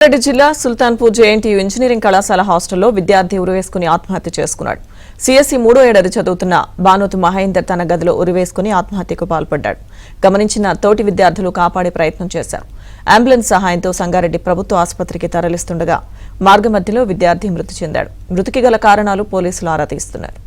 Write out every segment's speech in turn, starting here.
రెడ్డి జిల్లా Sultanpur JNTU engineering కళాశాల హాస్టల్లో విద్యార్థి ఉరివేసుకుని ఆత్మహత్య చేసుకున్నాడు. సిఎస్ఈ 3వ ఏడాది చదువుతున్న బానోతు మహేందర్ తన గదిలో ఉరివేసుకుని ఆత్మహత్యకు పాల్పడ్డాడు. గమనించిన తోటి విద్యార్థులు కాపాడే ప్రయత్నం చేశారు. అంబులెన్స్ సహాయంతో సంగారెడ్డి ప్రభుత్వ ఆసుపత్రికి తరలిస్తుండగా మార్గమధ్యలో విద్యార్థి మృతి చెందాడు. మృతికి గల కారణాలు పోలీసులు ఆరా తీస్తున్నారు.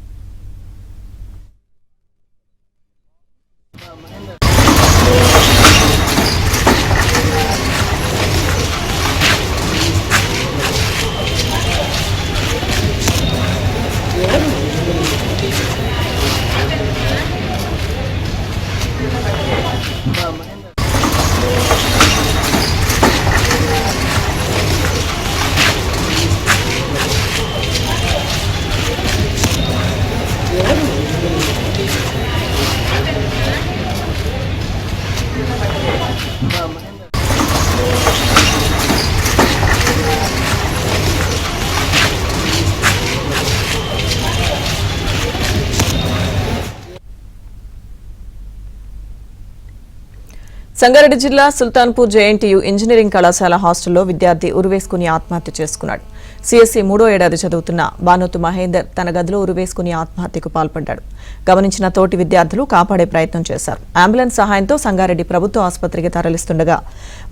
సంగారెడ్డి జిల్లా సుల్తాన్పూర్ జేఎన్టీయూ ఇంజనీరింగ్ కళాశాల హాస్టల్లో విద్యార్థి ఉరివేసుకుని ఆత్మహత్య చేసుకున్నాడు. సిఎస్ఈ 3వ ఏడాది చదువుతున్న బానోతు మహేందర్ తన గదిలో ఉరివేసుకుని ఆత్మహత్యకు పాల్పడ్డాడు. గమనించిన తోటి విద్యార్థులు కాపాడే ప్రయత్నం చేశారు. అంబులెన్స్ సహాయంతో సంగారెడ్డి ప్రభుత్వ ఆసుపత్రికి తరలిస్తుండగా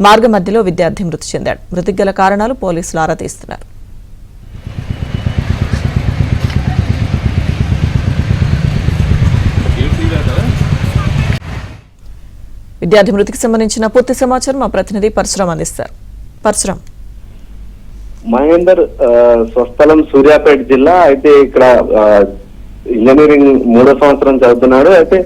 మార్గమధ్యలో విద్యార్థి మృతి చెందాడు. మృతికి గల కారణాలు పోలీసులు ఆరా తీస్తున్నారు. విద్యార్థి మృతికి సంబంధించిన పూర్తి సమాచారం మా ప్రతినిధి పరశురామ్ అందిస్తారు. పరశురామ్, మహేందర్ స్వస్థలం సూర్యాపేట జిల్లా. అయితే ఇక్కడ ఇంజనీరింగ్ 3వ సంవత్సరం చదువుతున్నాడు. అయితే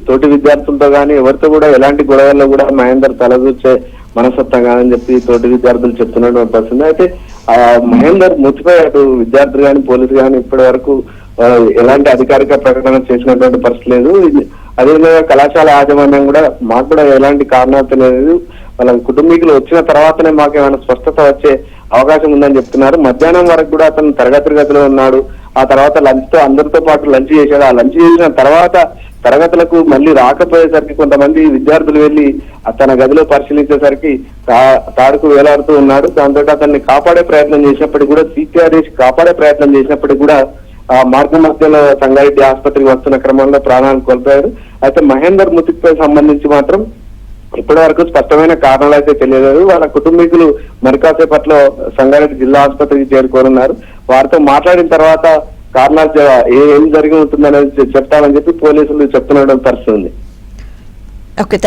తోటి విద్యార్థులతో గానీ ఎవరితో కూడా ఎలాంటి గొడవల్లో కూడా మహేందర్ తలదూర్చే మనస్తత్వం కాదని చెప్పి తోటి విద్యార్థులు చెప్తున్నటువంటి పరిస్థితి. అయితే మహేందర్ మృతిపై అటు విద్యార్థులు గాని పోలీసు గాని ఇప్పటి వరకు ఎలాంటి అధికారిక ప్రకటన చేసినటువంటి పరిస్థితి లేదు. అదేవిధంగా కళాశాల యాజమాన్యం కూడా మాకు కూడా ఎలాంటి కారణాలు తెలియదు, వాళ్ళ కుటుంబీకులు వచ్చిన తర్వాతనే మాకు ఏమైనా స్పష్టత వచ్చే అవకాశం ఉందని చెప్తున్నారు. మధ్యాహ్నం వరకు కూడా అతను తరగతిలో ఉన్నాడు. ఆ తర్వాత లంచ్ తో అందరితో పాటు లంచ్ చేశాడు. ఆ లంచ్ చేసిన తర్వాత తరగతులకు మళ్ళీ రాకపోయేసరికి కొంతమంది విద్యార్థులు వెళ్లి తన గదిలో పరిశీలించేసరికి తాడుకు వేలాడుతూ ఉన్నాడు. దాంతో అతన్ని కాపాడే ప్రయత్నం చేసినప్పటికీ కూడా CPR కాపాడే ప్రయత్నం చేసినప్పటికీ కూడా మార్గ మధ్యలో సంగారెడ్డి ఆసుపత్రికి వస్తున్న క్రమంలో ప్రాణాలు కోల్పోయారు. అయితే మహేందర్ మృతికి సంబంధించి మాత్రం ఇప్పటి వరకు స్పష్టమైన కారణాలు అయితే తెలియలేదు. వాళ్ళ కుటుంబీకులు మరికాసేపట్లో సంగారెడ్డి జిల్లా ఆసుపత్రికి చేరుకోనున్నారు. వారితో మాట్లాడిన తర్వాత కారణాలు ఏం జరిగి ఉంటుందనేది చెప్తామని చెప్పి పోలీసులు చెప్తున్న పరిస్థితి ఉంది. Okay, thank you.